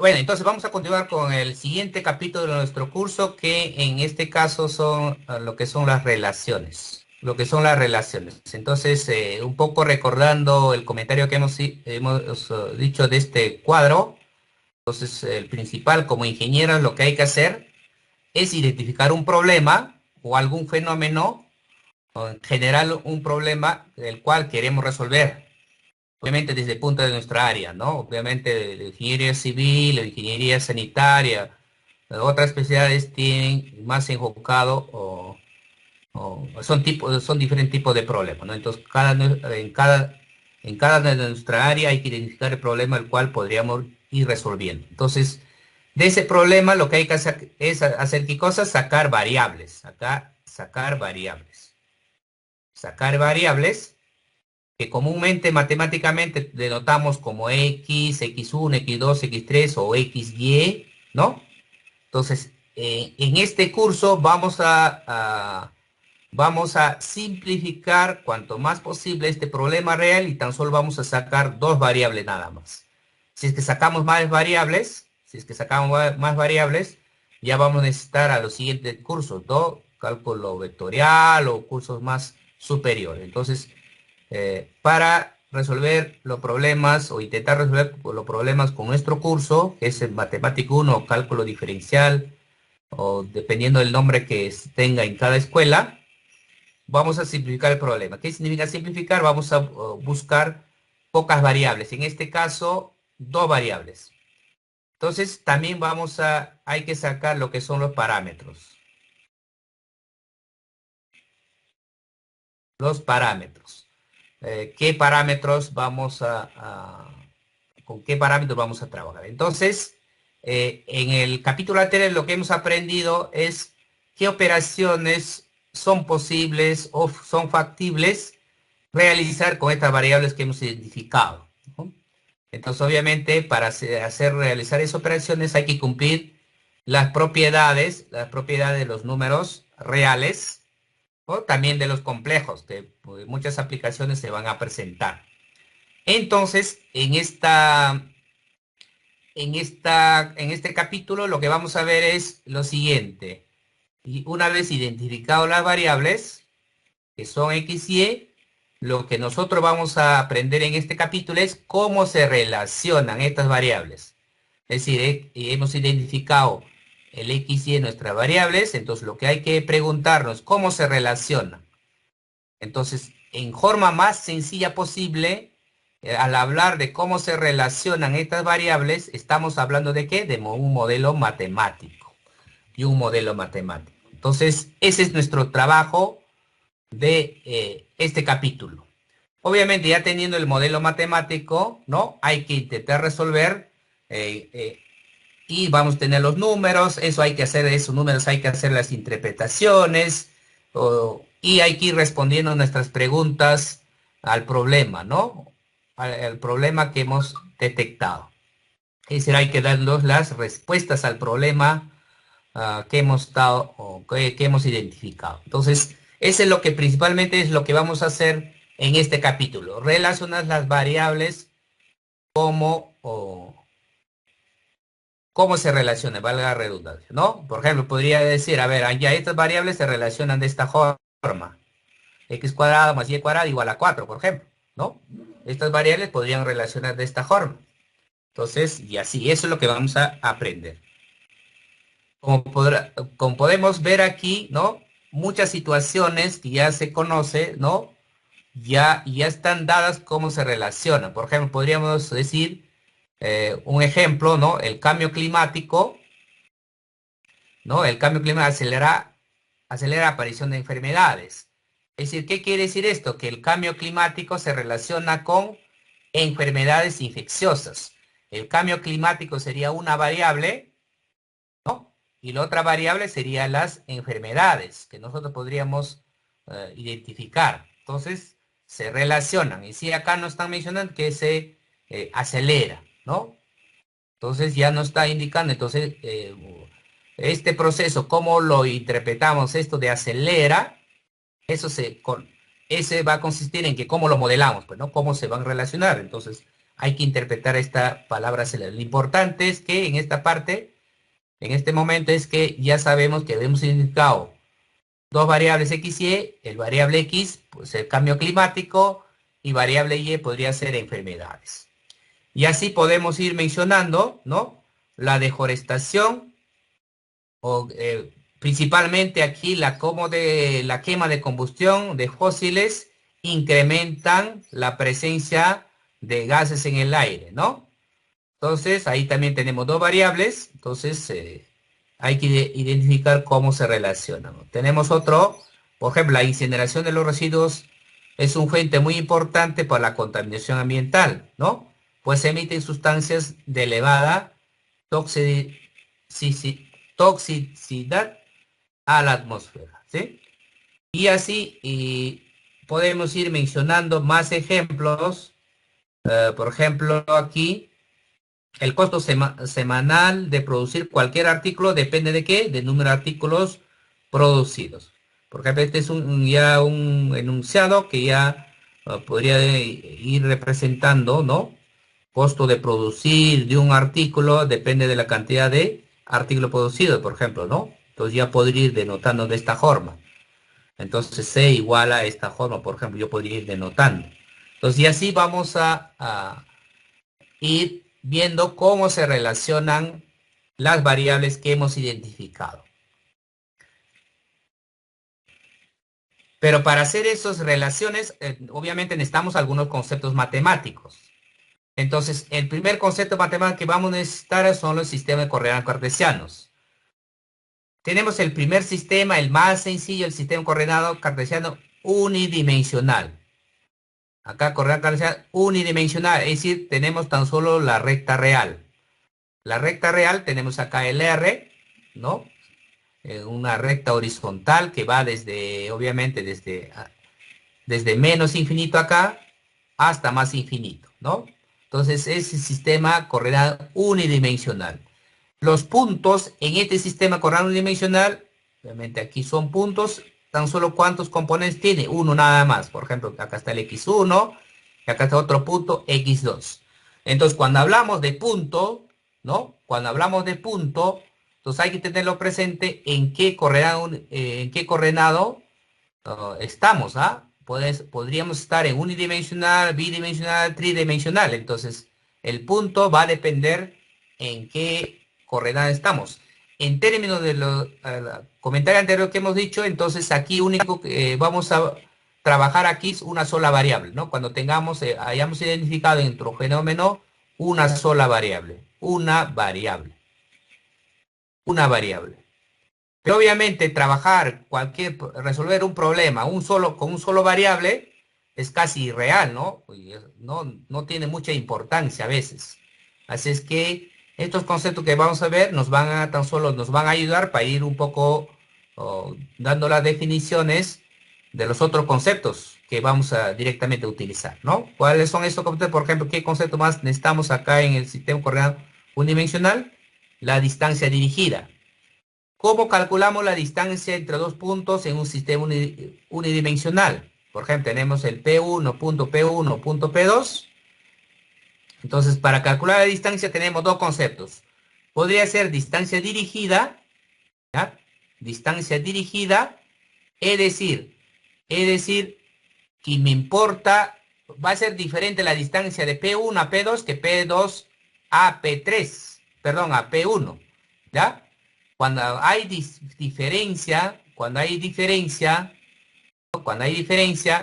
Bueno, entonces vamos a continuar con el siguiente capítulo de nuestro curso, que en este caso son lo que son las relaciones. Lo que son las relaciones. Entonces, un poco recordando el comentario que hemos dicho de este cuadro. Entonces, el principal como ingenieros lo que hay que hacer es identificar un problema o algún fenómeno, o en general un problema del cual queremos resolver. Obviamente desde el punto de nuestra área, ¿no? Obviamente la ingeniería civil, la ingeniería sanitaria, otras especialidades tienen más enfocado o son diferentes tipos de problemas, ¿no? Entonces, en cada de nuestra área hay que identificar el problema el cual podríamos ir resolviendo. Entonces, de ese problema lo que hay que hacer es hacer qué cosa, sacar variables. Acá, sacar variables. Sacar variables que comúnmente matemáticamente denotamos como x, x1, x2, x3 o xy, ¿no? Entonces, en este curso vamos a simplificar cuanto más posible este problema real y tan solo vamos a sacar dos variables nada más. Si es que sacamos más variables, ya vamos a necesitar a los siguientes cursos, ¿no? Cálculo vectorial o cursos más superiores. Entonces, para resolver los problemas o intentar resolver los problemas con nuestro curso, que es el Matemático 1 o Cálculo Diferencial, o dependiendo del nombre que tenga en cada escuela, vamos a simplificar el problema. ¿Qué significa simplificar? Vamos a buscar pocas variables. En este caso, dos variables. Entonces, también hay que sacar lo que son los parámetros. Los parámetros. ¿Qué parámetros con qué parámetros vamos a trabajar? Entonces, en el capítulo anterior lo que hemos aprendido es qué operaciones son posibles o son factibles realizar con estas variables que hemos identificado, ¿no? Entonces, obviamente, para realizar esas operaciones hay que cumplir las propiedades de los números reales o también de los complejos, que pues, muchas aplicaciones se van a presentar. Entonces, en este capítulo lo que vamos a ver es lo siguiente. Y una vez identificado las variables, que son x y y, lo que nosotros vamos a aprender en este capítulo es cómo se relacionan estas variables. Es decir, hemos identificado el x y y nuestras variables, entonces lo que hay que preguntarnos, ¿cómo se relacionan? Entonces, en forma más sencilla posible, al hablar de cómo se relacionan estas variables, estamos hablando de qué? De un modelo matemático. Y un modelo matemático. Entonces, ese es nuestro trabajo de este capítulo. Obviamente, ya teniendo el modelo matemático, ¿no? Hay que intentar resolver y vamos a tener los números, esos números hay que hacer las interpretaciones y hay que ir respondiendo nuestras preguntas al problema, ¿no? Al problema que hemos detectado. Es decir, hay que darnos las respuestas al problema que hemos dado o que hemos identificado. Entonces, eso es lo que principalmente es lo que vamos a hacer en este capítulo. Relacionar las variables como cómo se relaciona, valga la redundancia, ¿no? Por ejemplo, podría decir, a ver, ya estas variables se relacionan de esta forma. X cuadrado más Y cuadrado igual a 4, por ejemplo, ¿no? Estas variables podrían relacionar de esta forma. Entonces, y así, eso es lo que vamos a aprender. Como podemos ver aquí, ¿no? Muchas situaciones que ya se conoce, ¿no? Ya están dadas cómo se relacionan. Por ejemplo, podríamos decir un ejemplo, ¿no? El cambio climático, ¿no? El cambio climático acelera la aparición de enfermedades. Es decir, ¿qué quiere decir esto? Que el cambio climático se relaciona con enfermedades infecciosas. El cambio climático sería una variable, ¿no? Y la otra variable serían las enfermedades que nosotros podríamos identificar. Entonces, se relacionan. Y si acá no están mencionando que se acelera, ¿no? Entonces ya no está indicando. Entonces, este proceso, ¿cómo lo interpretamos? Esto de acelera, ese va a consistir en que cómo lo modelamos, pues, ¿no? Cómo se van a relacionar. Entonces, hay que interpretar esta palabra acelerada. Lo importante es que en esta parte, en este momento, es que ya sabemos que hemos identificado dos variables X y Y. El variable X, pues el cambio climático, y variable Y podría ser enfermedades. Y así podemos ir mencionando, ¿no? La deforestación, o principalmente aquí la quema de combustión de fósiles incrementan la presencia de gases en el aire, ¿no? Entonces, ahí también tenemos dos variables, entonces hay que identificar cómo se relacionan, ¿no? Tenemos otro, por ejemplo, la incineración de los residuos es un fuente muy importante para la contaminación ambiental, ¿no? Pues se emiten sustancias de elevada toxicidad toxicidad a la atmósfera, ¿sí? Y así podemos ir mencionando más ejemplos. Por ejemplo, aquí el costo semanal de producir cualquier artículo depende de qué, del número de artículos producidos. Por ejemplo, este es ya un enunciado que ya podría ir representando, ¿no? Costo de producir de un artículo depende de la cantidad de artículo producido, por ejemplo, ¿no? Entonces ya podría ir denotando de esta forma. Entonces C igual a esta forma, por ejemplo, yo podría ir denotando. Entonces, y así vamos a ir viendo cómo se relacionan las variables que hemos identificado. Pero para hacer esas relaciones, obviamente necesitamos algunos conceptos matemáticos. Entonces, el primer concepto matemático que vamos a necesitar son los sistemas de coordenadas cartesianos. Tenemos el primer sistema, el más sencillo, el sistema coordenado cartesiano unidimensional. Acá coordenada cartesiana unidimensional, es decir, tenemos tan solo la recta real. La recta real tenemos acá el R, ¿no? Una recta horizontal que va desde, obviamente, desde menos infinito acá hasta más infinito, ¿no? Entonces, es el sistema coordenado unidimensional. Los puntos en este sistema coordenado unidimensional, obviamente aquí son puntos, tan solo cuántos componentes tiene, uno nada más. Por ejemplo, acá está el x1, y acá está otro punto, x2. Entonces, cuando hablamos de punto, ¿no? Cuando hablamos de punto, entonces hay que tenerlo presente en qué coordenado estamos, ¿ah? Podríamos estar en unidimensional, bidimensional, tridimensional. Entonces, el punto va a depender en qué coordenada estamos. En términos de los comentarios anteriores que hemos dicho, entonces aquí único que vamos a trabajar aquí es una sola variable, ¿no? Cuando hayamos identificado en nuestro fenómeno una sola variable, una variable. Pero obviamente resolver un problema con un solo variable es casi irreal, ¿no? No tiene mucha importancia a veces. Así es que estos conceptos que vamos a ver tan solo nos van a ayudar para ir un poco dando las definiciones de los otros conceptos que vamos a directamente utilizar, ¿no? ¿Cuáles son estos conceptos? Por ejemplo, ¿qué concepto más necesitamos acá en el sistema coordenado unidimensional? La distancia dirigida. ¿Cómo calculamos la distancia entre dos puntos en un sistema unidimensional? Por ejemplo, tenemos el P1, punto P1, punto P2. Entonces, para calcular la distancia tenemos dos conceptos. Podría ser distancia dirigida, ¿ya? Distancia dirigida, es decir, que me importa, va a ser diferente la distancia de P1 a P2 que P2 a P3, perdón, a P1, ¿ya? Cuando hay diferencia,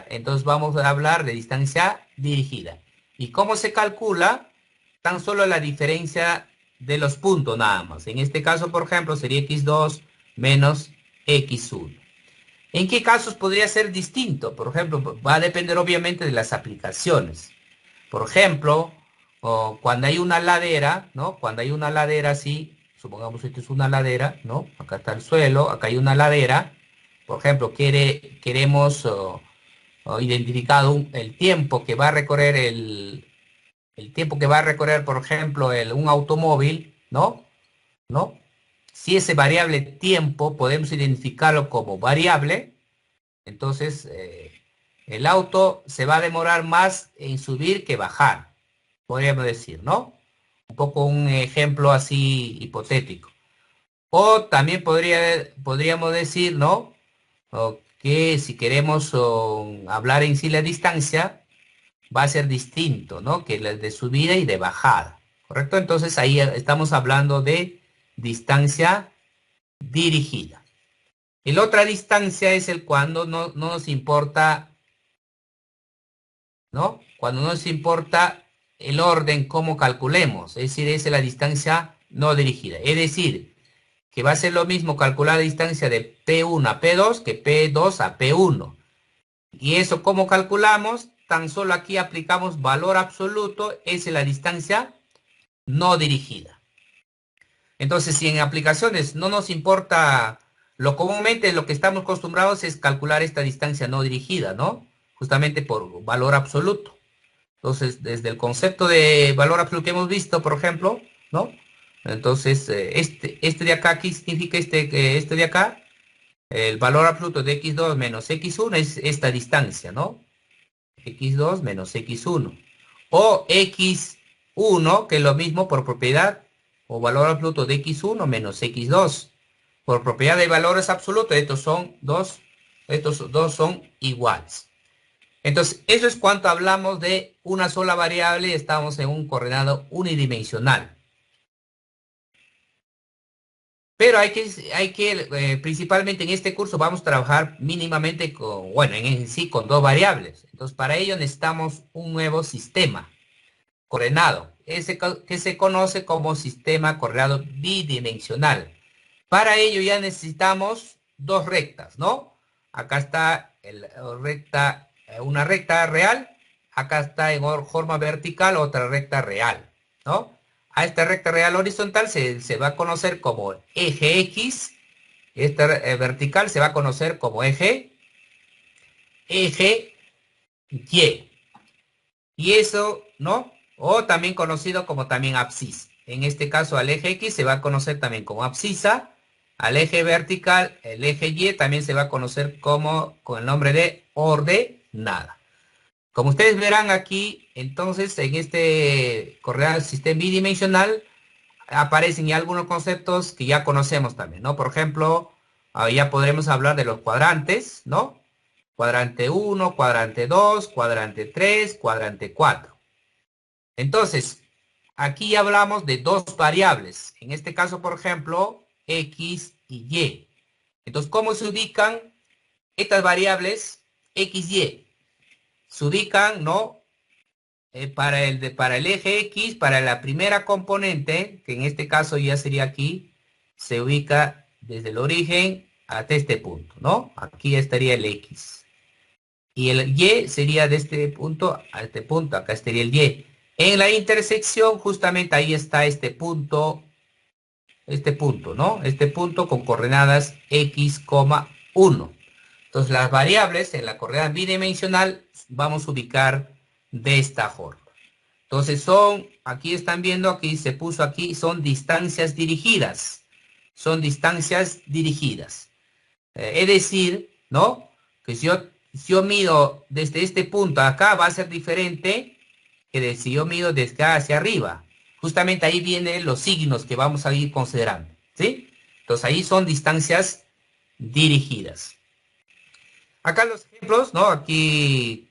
entonces vamos a hablar de distancia dirigida. ¿Y cómo se calcula? Tan solo la diferencia de los puntos nada más. En este caso, por ejemplo, sería x2 menos x1. ¿En qué casos podría ser distinto? Por ejemplo, va a depender obviamente de las aplicaciones. Por ejemplo, cuando hay una ladera, ¿no? Cuando hay una ladera así, supongamos que esto es una ladera, ¿no? Acá está el suelo, acá hay una ladera. Por ejemplo, queremos identificar el tiempo que va a recorrer el tiempo que va a recorrer, por ejemplo, un automóvil, ¿no? ¿No? Si ese variable tiempo podemos identificarlo como variable, entonces el auto se va a demorar más en subir que bajar. podríamos decir, ¿no? Un poco un ejemplo así hipotético. O también podríamos decir, ¿no? O que si queremos hablar en sí la distancia, va a ser distinto, ¿no? Que la de subida y de bajada, ¿correcto? Entonces ahí estamos hablando de distancia dirigida. Y la otra distancia es el cuando no nos importa, ¿no? Cuando no nos importa el orden, cómo calculemos, es decir, es la distancia no dirigida. Es decir, que va a ser lo mismo calcular la distancia de P1 a P2 que P2 a P1. Y eso, ¿cómo calculamos? Tan solo aquí aplicamos valor absoluto, es la distancia no dirigida. Entonces, si en aplicaciones no nos importa, lo comúnmente lo que estamos acostumbrados es calcular esta distancia no dirigida, ¿no? Justamente por valor absoluto. Entonces, desde el concepto de valor absoluto que hemos visto, por ejemplo, ¿no? Entonces, este de acá, aquí significa este de acá, el valor absoluto de x2 menos x1 es esta distancia, ¿no? X2 menos X1. O X1, que es lo mismo por propiedad, o valor absoluto de X1 menos X2. Por propiedad de valores absolutos, estos dos son iguales. Entonces, eso es cuando hablamos de una sola variable y estamos en un coordenado unidimensional. Pero principalmente en este curso vamos a trabajar mínimamente con, bueno, en sí con dos variables. Entonces, para ello necesitamos un nuevo sistema coordenado, que se conoce como sistema coordenado bidimensional. Para ello ya necesitamos dos rectas, ¿no? Acá está una recta real, acá está en forma vertical otra recta real, ¿no? A esta recta real horizontal se va a conocer como eje X, esta vertical se va a conocer como eje Y. Y eso, ¿no? O también conocido como también abscisa. En este caso al eje X se va a conocer también como abscisa. Al eje vertical, el eje Y también se va a conocer como con el nombre de ordenada. Como ustedes verán aquí, entonces en este coordenado sistema bidimensional aparecen ya algunos conceptos que ya conocemos también, ¿no? Por ejemplo, ya podremos hablar de los cuadrantes, ¿no? Cuadrante 1, cuadrante 2, cuadrante 3, cuadrante 4. Entonces, aquí ya hablamos de dos variables. En este caso, por ejemplo, X y Y. Entonces, ¿cómo se ubican estas variables X y Y? Se ubican, ¿no? Para el eje X, para la primera componente, que en este caso ya sería aquí, se ubica desde el origen hasta este punto, ¿no? Aquí estaría el X. Y el Y sería de este punto a este punto, acá estaría el Y. En la intersección, justamente ahí está este punto, ¿no? Este punto con coordenadas X, 1. Entonces las variables en la coordenada bidimensional vamos a ubicar de esta forma. Entonces aquí están viendo, aquí se puso aquí, son distancias dirigidas. Son distancias dirigidas. Es decir, ¿no? Que si yo mido desde este punto acá va a ser diferente que si yo mido desde acá hacia arriba. Justamente ahí vienen los signos que vamos a ir considerando, ¿sí? Entonces ahí son distancias dirigidas. Acá los ejemplos, ¿no? Aquí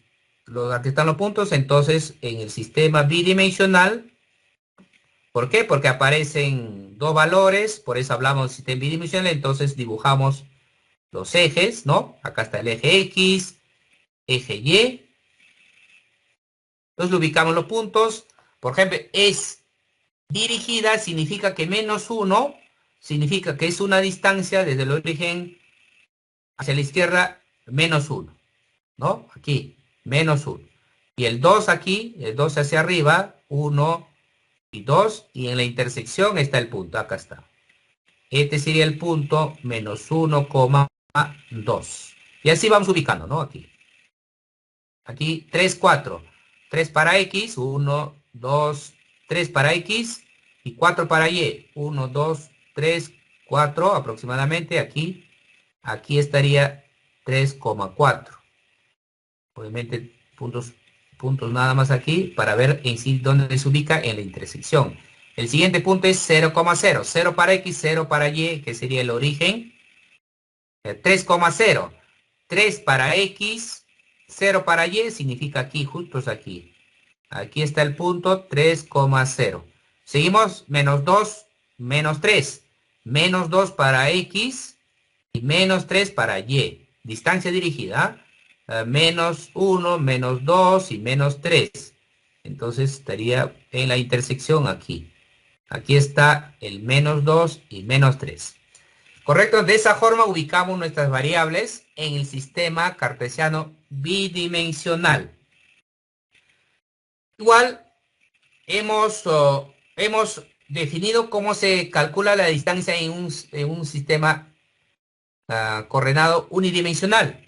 están los puntos. Entonces, en el sistema bidimensional, ¿por qué? Porque aparecen dos valores, por eso hablamos de sistema bidimensional. Entonces dibujamos los ejes, ¿no? Acá está el eje X, eje Y. Entonces ubicamos los puntos. Por ejemplo, es dirigida, significa que -1 significa que es una distancia desde el origen hacia la izquierda, -1, ¿no? Aquí, -1. Y el 2 aquí, el 2 hacia arriba, 1 y 2, y en la intersección está el punto, acá está. Este sería el punto -1,2. Y así vamos ubicando, ¿no? Aquí 3, 4. 3 para X, 1, 2, 3 para X y 4 para Y. 1, 2, 3, 4 aproximadamente. Aquí estaría 3,4. Obviamente puntos nada más aquí para ver en sí dónde se ubica en la intersección. El siguiente punto es 0,0. 0 para X, 0 para Y, que sería el origen. 3,0. 3 para X, 0 para Y, significa aquí, justo es aquí. Aquí está el punto 3,0. Seguimos, menos 2, menos 3. Menos 2 para X y menos 3 para Y. Distancia dirigida. Menos 1, menos 2 y menos 3. Entonces estaría en la intersección aquí. Aquí está el menos 2 y menos 3. Correcto, de esa forma ubicamos nuestras variables en el sistema cartesiano bidimensional. Igual hemos definido cómo se calcula la distancia en un sistema coordenado unidimensional.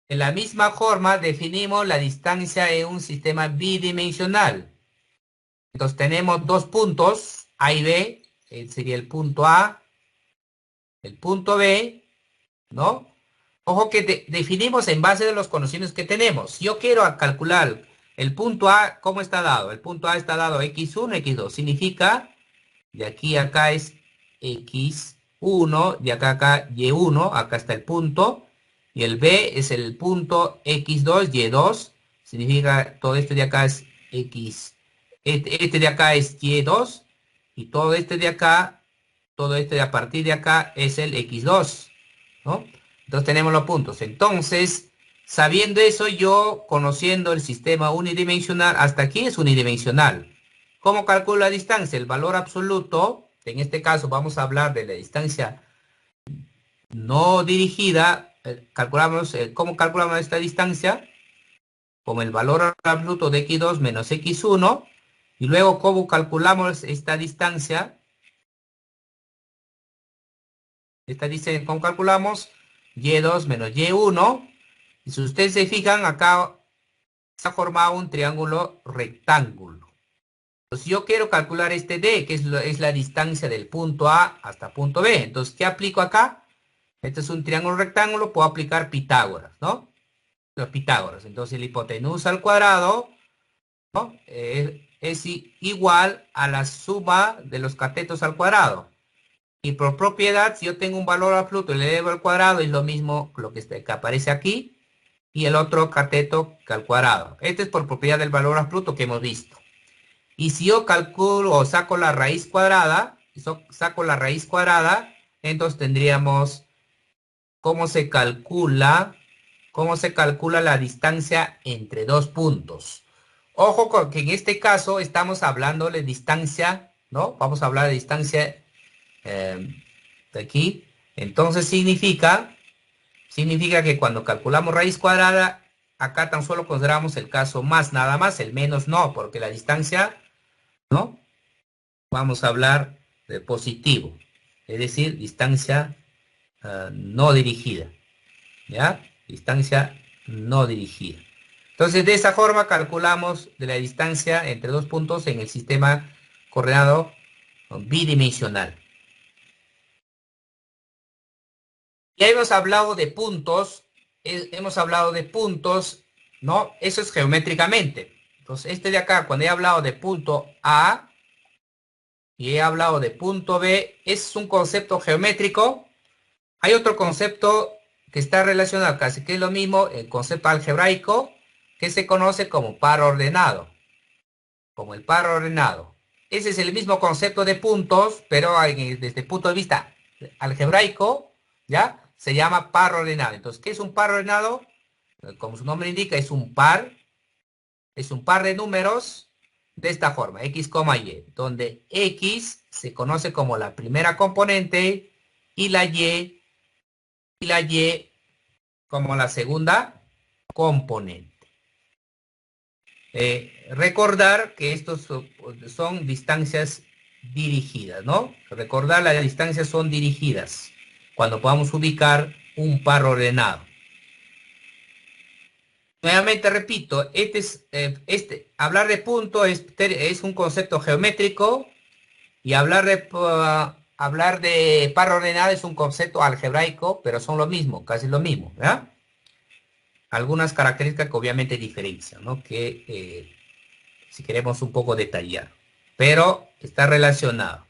De la misma forma definimos la distancia en un sistema bidimensional. Entonces tenemos dos puntos, A y B, sería el punto A, el punto B, ¿no? Ojo que definimos en base de los conocimientos que tenemos. Si yo quiero calcular el punto A, ¿cómo está dado? El punto A está dado x1, x2. Significa, de aquí a acá es x1, de acá a acá y1, acá está el punto. Y el B es el punto x2, y2. Significa, todo esto de acá es x. Este de acá es y2. Y todo este de acá, todo este de a partir de acá es el x2, ¿no? Entonces tenemos los puntos. Entonces, sabiendo eso, yo conociendo el sistema unidimensional, hasta aquí es unidimensional. ¿Cómo calculo la distancia? El valor absoluto, en este caso vamos a hablar de la distancia no dirigida. ¿Cómo calculamos esta distancia? Con el valor absoluto de x2 menos x1. Y luego, ¿cómo calculamos esta distancia? ¿Cómo calculamos? Y2 menos Y1. Y si ustedes se fijan, acá se ha formado un triángulo rectángulo. Entonces yo quiero calcular este D, que es la distancia del punto A hasta punto B. Entonces, ¿qué aplico acá? Este es un triángulo rectángulo, puedo aplicar Pitágoras, ¿no? Los Pitágoras. Entonces, la hipotenusa al cuadrado, ¿no? Es igual a la suma de los catetos al cuadrado. Y por propiedad, si yo tengo un valor absoluto y le elevo al cuadrado, es lo mismo lo que aparece aquí. Y el otro cateto que al cuadrado. Este es por propiedad del valor absoluto que hemos visto. Y si yo calculo o saco la raíz cuadrada, entonces tendríamos cómo se calcula la distancia entre dos puntos. Ojo con que en este caso estamos hablando de distancia, ¿no? Vamos a hablar de distancia de aquí. Entonces significa que cuando calculamos raíz cuadrada, acá tan solo consideramos el caso más, nada más, el menos no, porque la distancia, ¿no? Vamos a hablar de positivo, es decir, distancia no dirigida, ¿ya? Distancia no dirigida. Entonces, de esa forma calculamos de la distancia entre dos puntos en el sistema coordenado bidimensional. Ya hemos hablado de puntos, ¿no? Eso es geométricamente. Entonces, este de acá, cuando he hablado de punto A y he hablado de punto B, es un concepto geométrico. Hay otro concepto que está relacionado, casi que es lo mismo, el concepto algebraico, que se conoce como par ordenado, como el par ordenado. Ese es el mismo concepto de puntos, pero desde el punto de vista algebraico, ¿ya? Se llama par ordenado. Entonces, ¿qué es un par ordenado? Como su nombre indica, es un par de números de esta forma, x, y, donde x se conoce como la primera componente y la y como la segunda componente. Recordar que estos son distancias dirigidas, ¿no? Recordar las distancias son dirigidas cuando podamos ubicar un par ordenado. Nuevamente repito, hablar de punto es un concepto geométrico y hablar de par ordenado es un concepto algebraico, pero son lo mismo, casi lo mismo, ¿verdad? algunas características que obviamente diferencian, ¿no? Que si queremos un poco detallar, pero está relacionado.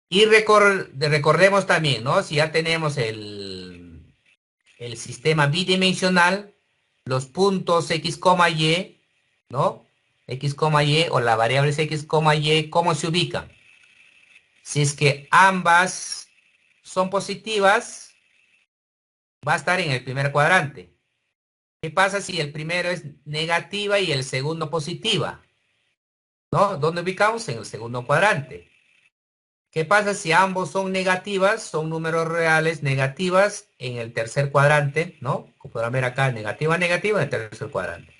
Y recordemos también, ¿no? Si ya tenemos el sistema bidimensional, los puntos x, y, ¿no? X, y o la variable es x, y, ¿cómo se ubican? Si es que ambas son positivas, va a estar en el primer cuadrante. ¿Qué pasa si el primero es negativa y el segundo positiva? ¿No? ¿Dónde ubicamos? En el segundo cuadrante. ¿Qué pasa si ambos son negativas, son números reales negativas en el tercer cuadrante, ¿no? Como podrán ver acá, negativa, negativa en el tercer cuadrante.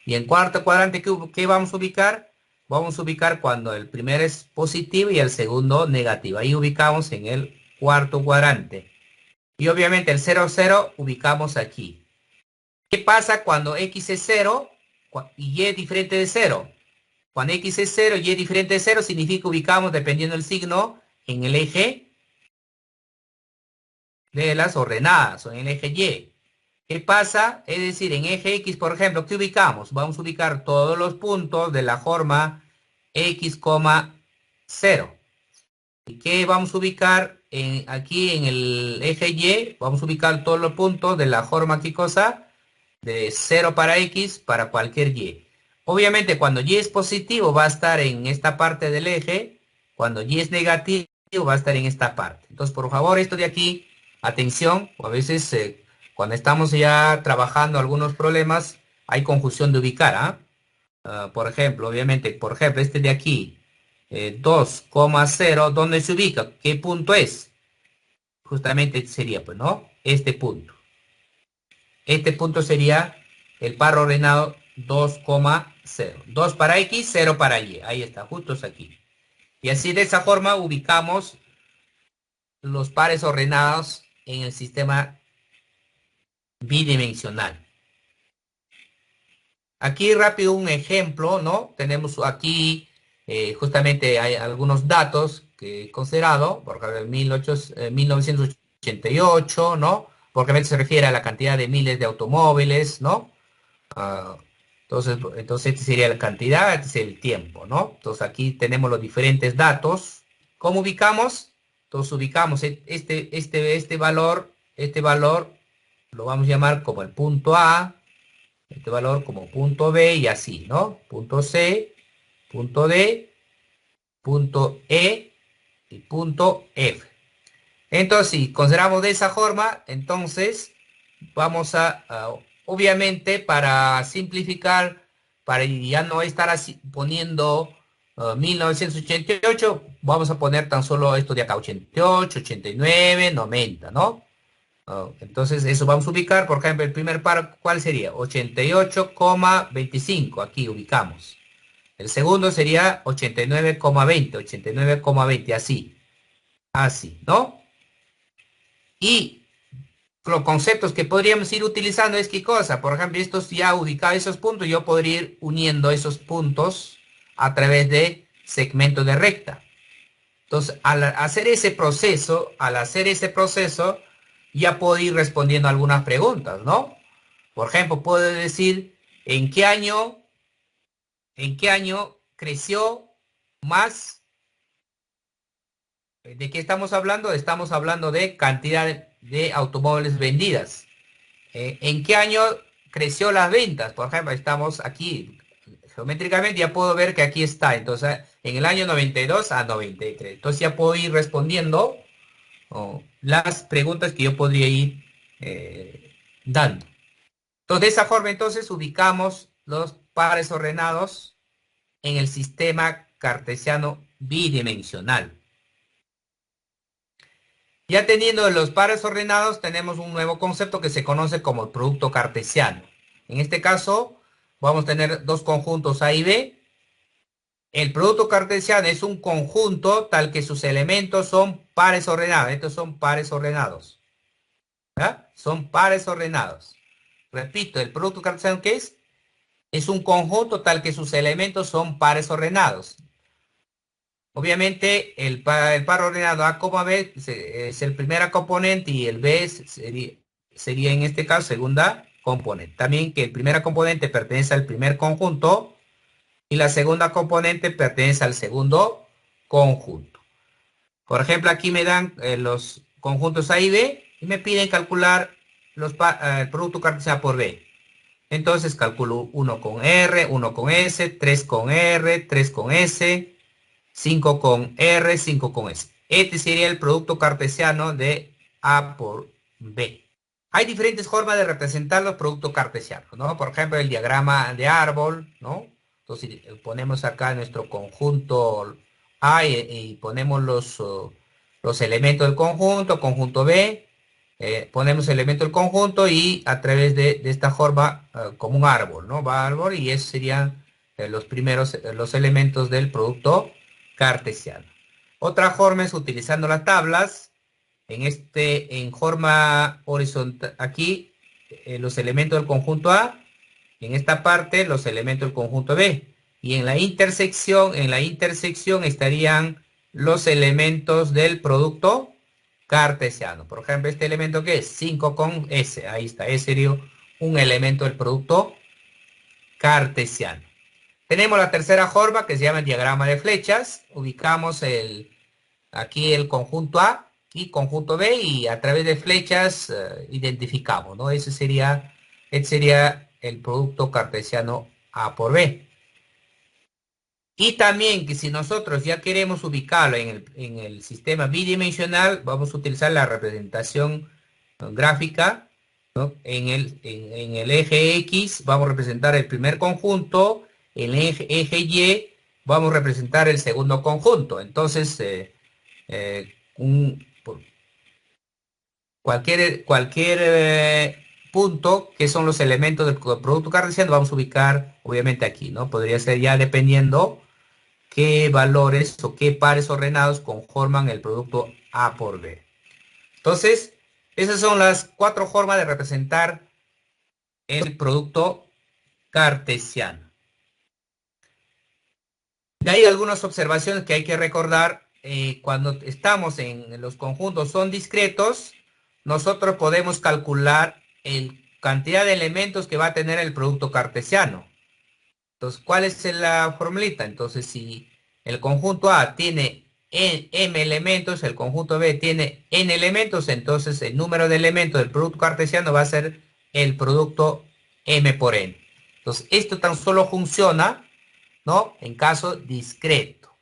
Y en cuarto cuadrante, ¿qué vamos a ubicar? Vamos a ubicar cuando el primero es positivo y el segundo negativo. Ahí ubicamos en el cuarto cuadrante. Y obviamente el 0, 0 ubicamos aquí. ¿Qué pasa cuando x es 0 y y es diferente de 0? Cuando x es 0 y es diferente de 0 significa ubicamos, dependiendo del signo, en el eje de las ordenadas o en el eje Y. ¿Qué pasa? Es decir, en eje X, por ejemplo, ¿qué ubicamos? Vamos a ubicar todos los puntos de la forma X, 0. ¿Y qué vamos a ubicar aquí en el eje Y? Vamos a ubicar todos los puntos de la forma, ¿qué cosa? De 0 para X para cualquier Y. Obviamente, cuando Y es positivo va a estar en esta parte del eje. Cuando Y es negativo va a estar en esta parte. Entonces, por favor, esto de aquí, atención, a veces cuando estamos ya trabajando algunos problemas, hay confusión de ubicar, ¿ah? Por ejemplo, obviamente, por ejemplo, este de aquí, 2,0, ¿dónde se ubica? ¿Qué punto es? Justamente sería, pues, ¿no? Este punto. Este punto sería el par ordenado 2,0. 2 para X, 0 para Y. Ahí está, justos aquí. Y así de esa forma ubicamos los pares ordenados en el sistema bidimensional. Aquí rápido un ejemplo, ¿no? Tenemos aquí justamente hay algunos datos que he considerado, por ejemplo, en 1988, ¿no? Porque se refiere a la cantidad de miles de automóviles, ¿no? Ah, entonces esta sería la cantidad, este es el tiempo, ¿no? Entonces aquí tenemos los diferentes datos. ¿Cómo ubicamos? Entonces ubicamos este valor lo vamos a llamar como el punto A, este valor como punto B y así, ¿no? Punto C, punto D, punto E y punto F. Entonces, si consideramos de esa forma, entonces vamos obviamente, para simplificar, para ya no estar así poniendo 1988, vamos a poner tan solo esto de acá, 88, 89, 90, ¿no? Entonces, eso vamos a ubicar, por ejemplo, el primer par, ¿cuál sería? 88,25, aquí ubicamos. El segundo sería 89,20, 89,20, así, así, ¿no? Y los conceptos que podríamos ir utilizando es qué cosa. Por ejemplo, estos ya ubicados esos puntos, yo podría ir uniendo esos puntos a través de segmentos de recta. Entonces, al hacer ese proceso, ya puedo ir respondiendo algunas preguntas, ¿no? Por ejemplo, puedo decir en qué año creció más. ¿De qué estamos hablando? Estamos hablando de cantidad de automóviles vendidas. ¿En qué año creció las ventas? Por ejemplo, estamos aquí, geométricamente ya puedo ver que aquí está. Entonces, en el año 92 a 93. Entonces ya puedo ir respondiendo las preguntas que yo podría ir dando. Entonces, de esa forma, entonces, ubicamos los pares ordenados en el sistema cartesiano bidimensional. Ya teniendo los pares ordenados, tenemos un nuevo concepto que se conoce como el producto cartesiano. En este caso, vamos a tener dos conjuntos A y B. El producto cartesiano es un conjunto tal que sus elementos son pares ordenados. Estos son pares ordenados. ¿Ya? Son pares ordenados. Repito, el producto cartesiano, ¿qué es? Es un conjunto tal que sus elementos son pares ordenados. Obviamente, el par ordenado A, B es el primer componente y el B sería sería en este caso segunda componente. También que el primera componente pertenece al primer conjunto y la segunda componente pertenece al segundo conjunto. Por ejemplo, aquí me dan los conjuntos A y B y me piden calcular el producto cartesiano por B. Entonces calculo 1 con R, 1 con S, 3 con R, 3 con S, 5 con R, 5 con S. Este sería el producto cartesiano de A por B. Hay diferentes formas de representar los productos cartesianos, ¿no? Por ejemplo, el diagrama de árbol, ¿no? Entonces ponemos acá nuestro conjunto A y ponemos los elementos del conjunto, conjunto B, ponemos elementos del conjunto y a través de esta forma, como un árbol, ¿no? Va árbol y esos serían los primeros, los elementos del producto cartesiano. Otra forma es utilizando las tablas. En forma horizontal, aquí los elementos del conjunto A, en esta parte los elementos del conjunto B. Y en la intersección estarían los elementos del producto cartesiano. Por ejemplo, este elemento que es 5 con S, ahí está, S sería un elemento del producto cartesiano. Tenemos la tercera forma que se llama el diagrama de flechas. Ubicamos aquí el conjunto A y conjunto B y a través de flechas identificamos, ¿no? Ese sería el producto cartesiano A por B. Y también que si nosotros ya queremos ubicarlo en el sistema bidimensional, vamos a utilizar la representación gráfica, ¿no? En el eje X vamos a representar el primer conjunto, en el eje Y vamos a representar el segundo conjunto. Entonces, cualquier punto que son los elementos del producto cartesiano vamos a ubicar obviamente aquí, ¿no? Podría ser ya dependiendo qué valores o qué pares ordenados conforman el producto A por B. Entonces, esas son las 4 formas de representar el producto cartesiano. De ahí algunas observaciones que hay que recordar. Cuando estamos en los conjuntos son discretos, nosotros podemos calcular la cantidad de elementos que va a tener el producto cartesiano. Entonces, ¿cuál es la formulita? Entonces, si el conjunto A tiene m elementos, el conjunto B tiene n elementos, entonces el número de elementos del producto cartesiano va a ser el producto m por n. Entonces, esto tan solo funciona, ¿no? En caso discreto.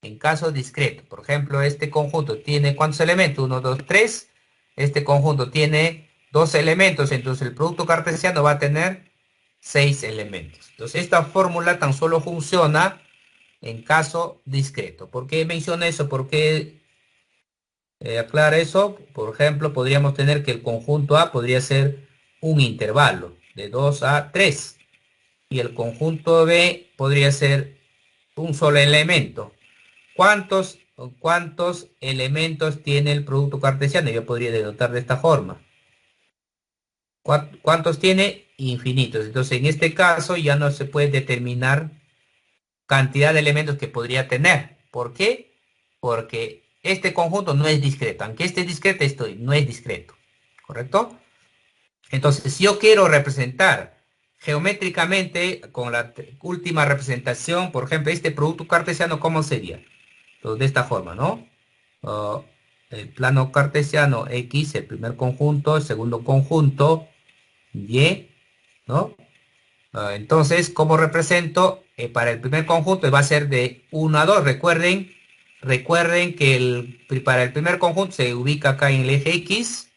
En caso discreto. Por ejemplo, este conjunto tiene ¿cuántos elementos? 1, 2, 3. Este conjunto tiene 2 elementos, entonces el producto cartesiano va a tener 6 elementos. Entonces, esta fórmula tan solo funciona en caso discreto. ¿Por qué menciona eso? ¿Por qué aclara eso? Por ejemplo, podríamos tener que el conjunto A podría ser un intervalo de 2 a 3. Y el conjunto B podría ser un solo elemento. ¿Cuántos elementos tiene el producto cartesiano? Yo podría denotar de esta forma. ¿Cuántos tiene? Infinitos. Entonces, en este caso ya no se puede determinar cantidad de elementos que podría tener. ¿Por qué? Porque este conjunto no es discreto. Aunque esté discreto, esto no es discreto. ¿Correcto? Entonces, si yo quiero representar geométricamente con la última representación, por ejemplo, este producto cartesiano, ¿cómo sería? Entonces, de esta forma, ¿no? El plano cartesiano X, el primer conjunto, el segundo conjunto, Y, ¿no? Entonces, ¿cómo represento? Para el primer conjunto va a ser de 1 a 2. Recuerden que para el primer conjunto se ubica acá en el eje X.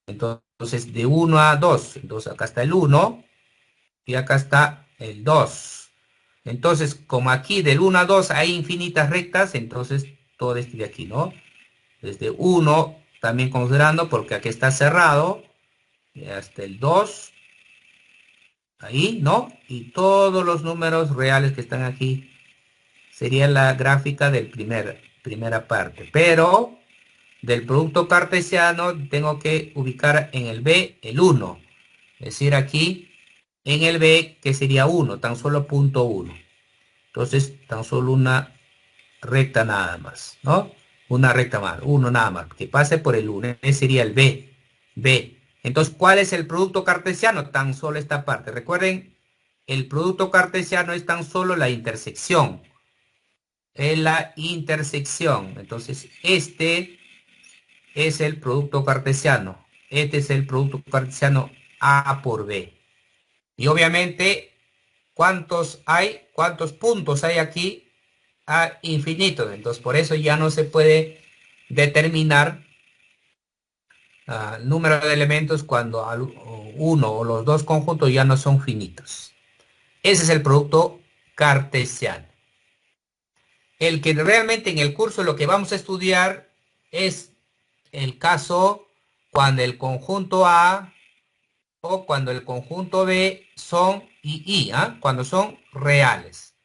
Entonces, de 1 a 2. Entonces, acá está el 1 y acá está el 2. Entonces, como aquí del 1 a 2 hay infinitas rectas, entonces todo este de aquí, ¿no? Desde 1, también considerando, porque aquí está cerrado, y hasta el 2, ahí, ¿no? Y todos los números reales que están aquí sería la gráfica del primera parte. Pero del producto cartesiano tengo que ubicar en el B el 1. Es decir, aquí en el B, que sería 1, tan solo punto 1. Entonces, tan solo una recta nada más, ¿no? Una recta más, 1 nada más, que pase por el 1. Ese sería el B. B. Entonces, ¿cuál es el producto cartesiano? Tan solo esta parte. Recuerden, el producto cartesiano es tan solo la intersección. Es la intersección. Entonces, este es el producto cartesiano. Este es el producto cartesiano A por B. Y obviamente, ¿cuántos hay? ¿Cuántos puntos hay aquí? A infinito. Entonces, por eso ya no se puede determinar número de elementos cuando uno o los dos conjuntos ya no son finitos. Ese es el producto cartesiano. El que realmente en el curso lo que vamos a estudiar es el caso cuando el conjunto A o cuando el conjunto B son cuando son reales.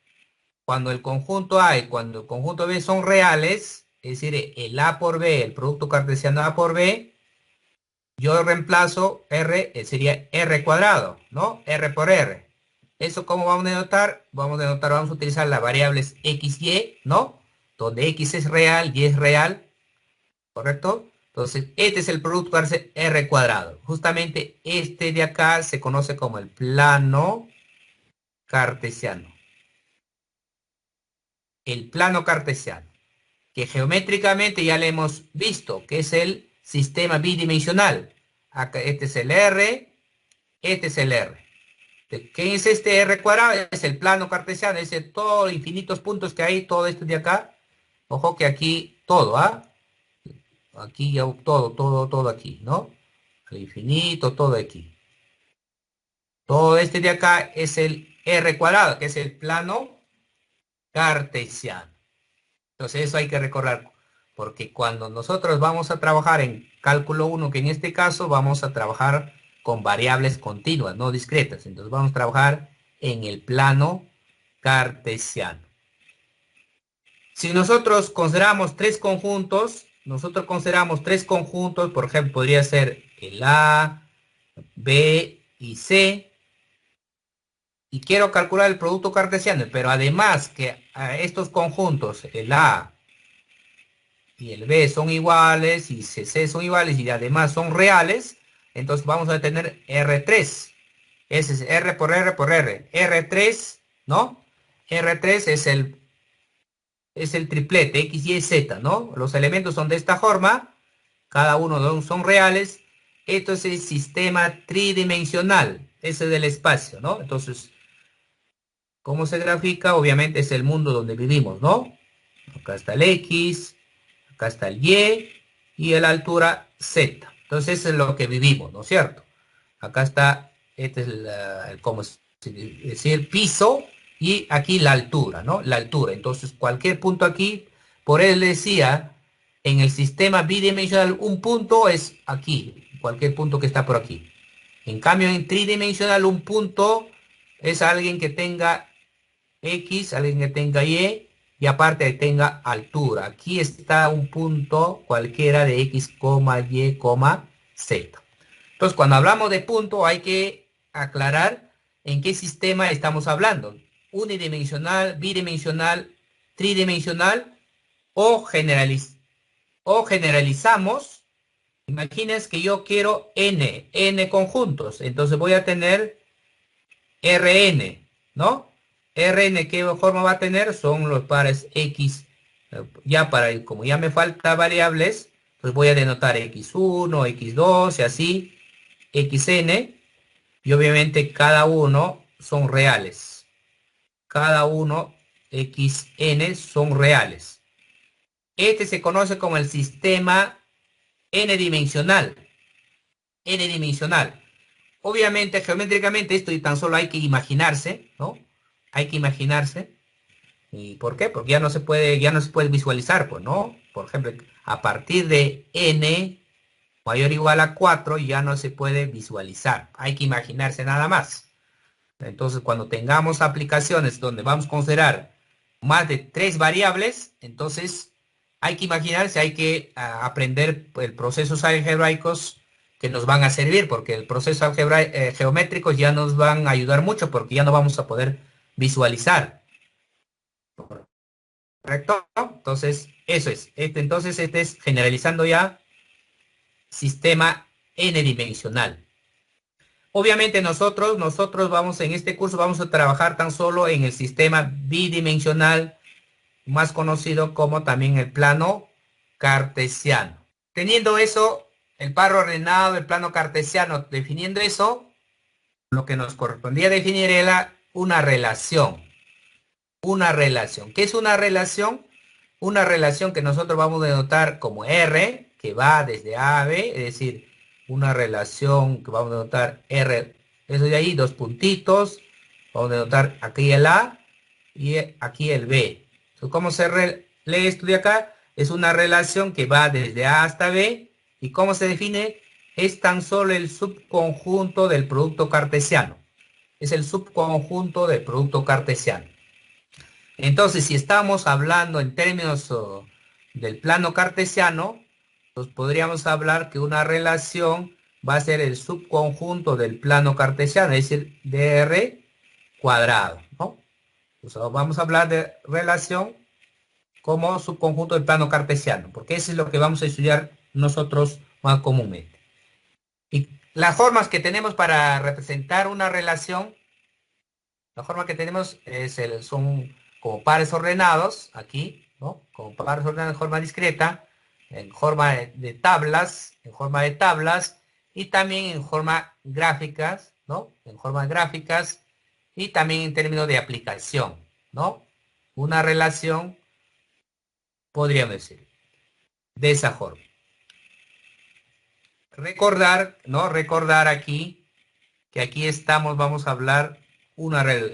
Cuando el conjunto A y cuando el conjunto B son reales, es decir, el A por B, el producto cartesiano A por B, yo reemplazo R, sería R cuadrado, ¿no? R por R. ¿Eso cómo vamos a denotar? Vamos a utilizar las variables X, Y, ¿no? Donde X es real, Y es real, ¿correcto? Entonces, este es el producto R cuadrado. Justamente este de acá se conoce como el plano cartesiano. El plano cartesiano, que geométricamente ya le hemos visto, que es el sistema bidimensional. Acá, este es el R, este es el R. ¿Qué es este R cuadrado? Es el plano cartesiano, es de todos los infinitos puntos que hay, todo esto de acá. Ojo que aquí todo, ¿ah? Aquí ya todo aquí, ¿no? El infinito, todo aquí. Todo este de acá es el R cuadrado, que es el plano cartesiano. Entonces eso hay que recordar, porque cuando nosotros vamos a trabajar en cálculo 1, que en este caso vamos a trabajar con variables continuas, no discretas. Entonces vamos a trabajar en el plano cartesiano. Si nosotros consideramos tres conjuntos, por ejemplo, podría ser el A, B y C, y quiero calcular el producto cartesiano, pero además que a estos conjuntos, el A y el B son iguales, y C son iguales, y además son reales, entonces vamos a tener R3. Ese es R por R por R. R3, ¿no? R3 es el triplete, X, Y, Z, ¿no? Los elementos son de esta forma, cada uno de ellos son reales. Esto es el sistema tridimensional, ese del espacio, ¿no? Entonces, ¿cómo se grafica? Obviamente es el mundo donde vivimos, ¿no? Acá está el X, acá está el y la altura Z. Entonces, eso es lo que vivimos, ¿no es cierto? Acá está, este es como decir, piso, y aquí la altura, ¿no? La altura. Entonces, cualquier punto aquí, por él decía, en el sistema bidimensional, un punto es aquí, cualquier punto que está por aquí. En cambio, en tridimensional, un punto es alguien que tenga X, alguien que tenga y aparte tenga altura. Aquí está un punto cualquiera de X, Y, Z. Entonces, cuando hablamos de punto, hay que aclarar en qué sistema estamos hablando. Unidimensional, bidimensional, tridimensional o, o generalizamos. Imagínense que yo quiero n conjuntos. Entonces voy a tener Rn, ¿no? Rn, ¿qué forma va a tener? Son los pares X. Como ya me falta variables, pues voy a denotar X1, X2 y así, Xn. Y obviamente cada uno son reales. Cada uno Xn son reales. Este se conoce como el sistema n-dimensional. N-dimensional. Obviamente, geométricamente, esto tan solo hay que imaginarse, ¿no? Hay que imaginarse. ¿Y por qué? Porque ya no se puede visualizar, pues, ¿no? Por ejemplo, a partir de n mayor o igual a 4 ya no se puede visualizar. Hay que imaginarse nada más. Entonces, cuando tengamos aplicaciones donde vamos a considerar más de 3 variables, entonces hay que imaginarse, hay que aprender el procesos algebraicos que nos van a servir, porque el proceso geométricos ya nos van a ayudar mucho, porque ya no vamos a poder visualizar. ¿Correcto? Entonces, eso es. Entonces, este es generalizando ya sistema n-dimensional. Obviamente nosotros vamos en este curso vamos a trabajar tan solo en el sistema bidimensional, más conocido como también el plano cartesiano. Teniendo eso, el par ordenado, el plano cartesiano, definiendo eso, lo que nos correspondía definir era una relación. Una relación. ¿Qué es una relación? Una relación que nosotros vamos a denotar como R, que va desde A a B, es decir, una relación que vamos a denotar R, eso de ahí, dos puntitos, vamos a denotar aquí el A y aquí el B. Entonces, ¿cómo se lee esto de acá? Es una relación que va desde A hasta B, y ¿cómo se define? Es tan solo el subconjunto del producto cartesiano. Es el subconjunto del producto cartesiano. Entonces, si estamos hablando en términos del plano cartesiano, pues podríamos hablar que una relación va a ser el subconjunto del plano cartesiano, es decir, dr cuadrado, ¿no? Pues vamos a hablar de relación como subconjunto del plano cartesiano, porque eso es lo que vamos a estudiar nosotros más comúnmente. Y las formas que tenemos para representar una relación, la forma que tenemos son como pares ordenados, aquí, ¿no? Como pares ordenados en forma discreta, en forma de tablas, y también en forma gráficas, ¿no? En formas gráficas, y también en términos de aplicación, ¿no? Una relación, podríamos decir, de esa forma. Recordar, ¿no? Recordar aquí, que aquí estamos, vamos a hablar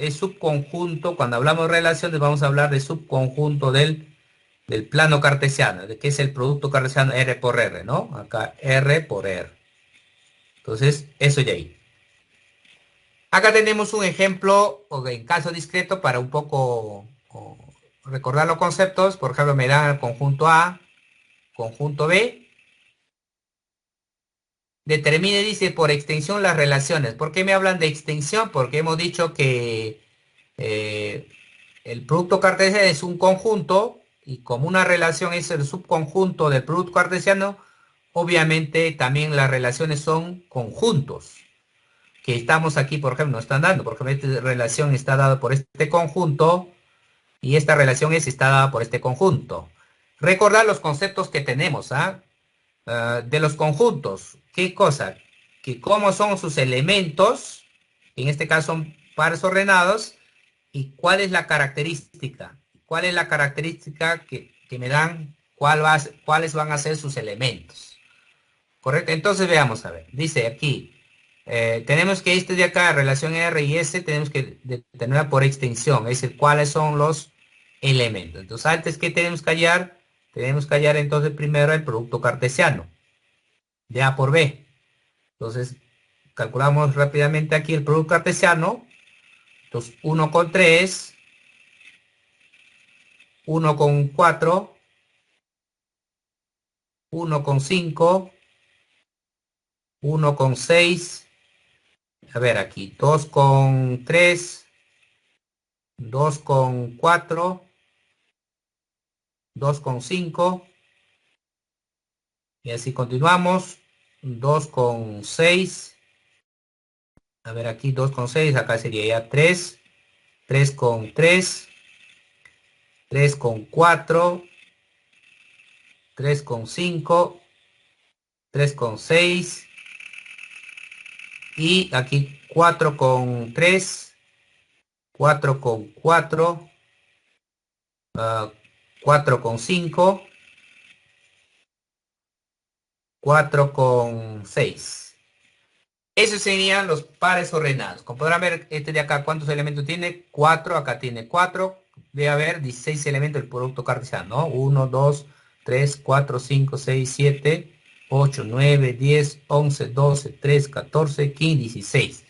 es subconjunto, cuando hablamos de relaciones vamos a hablar de subconjunto del plano cartesiano, de que es el producto cartesiano R por R, ¿no? Acá R por R. Entonces, eso ya ahí. Acá tenemos un ejemplo en caso discreto para un poco recordar los conceptos. Por ejemplo, me dan el conjunto A, conjunto B. Determine, dice, por extensión las relaciones. ¿Por qué me hablan de extensión? Porque hemos dicho que el producto cartesiano es un conjunto, y como una relación es el subconjunto del producto cartesiano, obviamente también las relaciones son conjuntos, que estamos aquí, por ejemplo, nos están dando, por ejemplo, esta relación está dada por este conjunto, y esta relación está dada por este conjunto. Recordar los conceptos que tenemos, ¿ah? De los conjuntos. ¿Qué cosa? Que cómo son sus elementos, en este caso son pares ordenados, y cuál es la característica. ¿Cuál es la característica que me dan cuáles van a ser sus elementos? ¿Correcto? Entonces veamos, a ver. Dice aquí, tenemos que de acá, relación R y S, tenemos que determinar por extensión, es decir, cuáles son los elementos. Entonces, antes que tenemos que hallar, entonces primero el producto cartesiano de A por B. Entonces, calculamos rápidamente aquí el producto cartesiano. Entonces, 1 con 3, 1 con 4, 1 con 5, 1 con 6, a ver aquí, 2 con 3, 2 con 4, 2 con 5, y así continuamos, 2 con 6, a ver aquí 2 con 6, acá sería ya 3, 3 con 3, 3 con 4, 3 con 5, 3 con 6, y aquí 4 con 3, 4 con 4, 4 con 5, 4 con 6. Esos serían los pares ordenados. Como podrán ver, este de acá, ¿cuántos elementos tiene? 4, acá tiene 4. Debe haber 16 elementos del producto cartesiano, ¿no? 1, 2, 3, 4, 5, 6, 7, 8, 9, 10, 11, 12, 13, 14, 15, 16.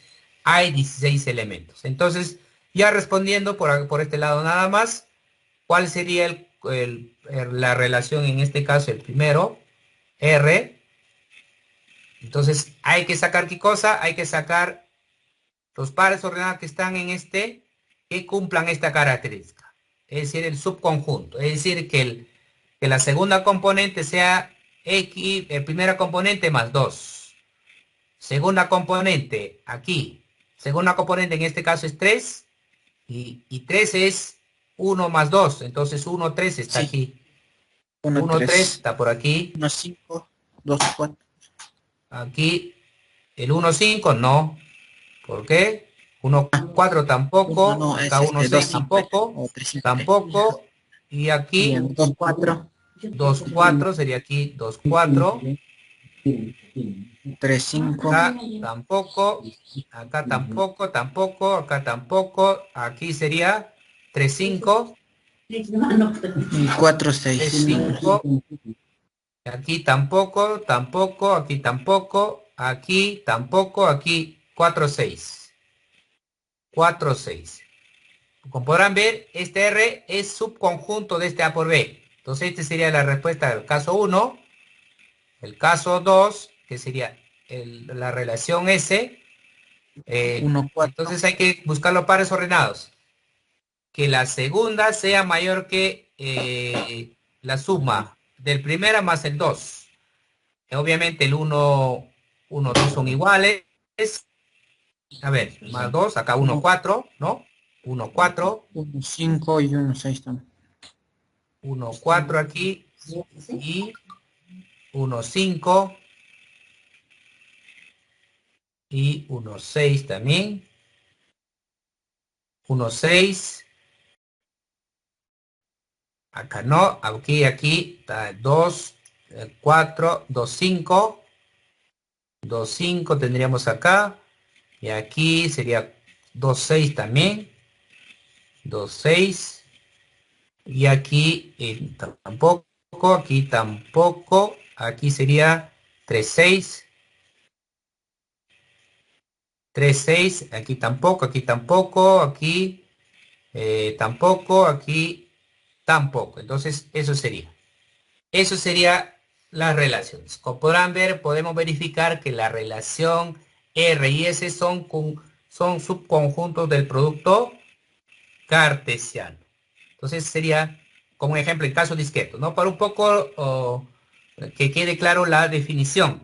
Hay 16 elementos. Entonces, ya respondiendo por este lado nada más, ¿cuál sería la relación en este caso? El primero, R. Entonces, hay que sacar ¿qué cosa? Hay que sacar los pares ordenados que están en que cumplan esta característica. Es decir, el subconjunto. Es decir, que la segunda componente sea X, primera componente más 2. Segunda componente, aquí. Segunda componente en este caso es 3. Y 3 es 1 más 2. Entonces 1, 3 está Sí. aquí. 1, 1, 3 3. está por aquí. 1, 5, 2, 4. Aquí. El 1, 5 no. ¿Por qué? 1, 4 1 tampoco. no, Acá es 1, 2, 6 5. tampoco. O 3, 5, 3. Tampoco. Y Bien, aquí 2, 4. 2, 4 sería aquí 2, 4. 3, 5. Acá tampoco. Acá tampoco, tampoco. Acá tampoco. Aquí sería 3, 5. Y 4, 3, 6. 5. Aquí tampoco, tampoco. Aquí tampoco. Aquí tampoco. Aquí 4, 6. 4, 6. Como podrán ver, este R es subconjunto de este A por B. Entonces, esta sería la respuesta del caso 1. El caso 2, que sería la relación S. 1, 4. Entonces hay que buscar los pares ordenados. Que la segunda sea mayor que la suma del primera más el 2. Obviamente el 1, 1, 2 son iguales. A ver, más 2, acá 1, 1, 4, ¿no? 1, 4. 1, 5 y 1, 6 también. 1, 4 aquí y 1, 5 y 1, 6 también. 1, 6. Acá no, aquí, 2, 4, 2, 5. 2, 5 tendríamos acá. Y aquí sería 2, 6 también. 2, 6. Y aquí tampoco, aquí tampoco. Aquí sería 3, 6. 3, 6. Aquí tampoco, aquí tampoco. Aquí tampoco, aquí tampoco. Entonces, eso sería. Eso sería las relaciones. Como podrán ver, podemos verificar que la relación R y S son subconjuntos del producto cartesiano. Entonces sería como ejemplo el caso discreto, ¿no? Para un poco que quede claro la definición.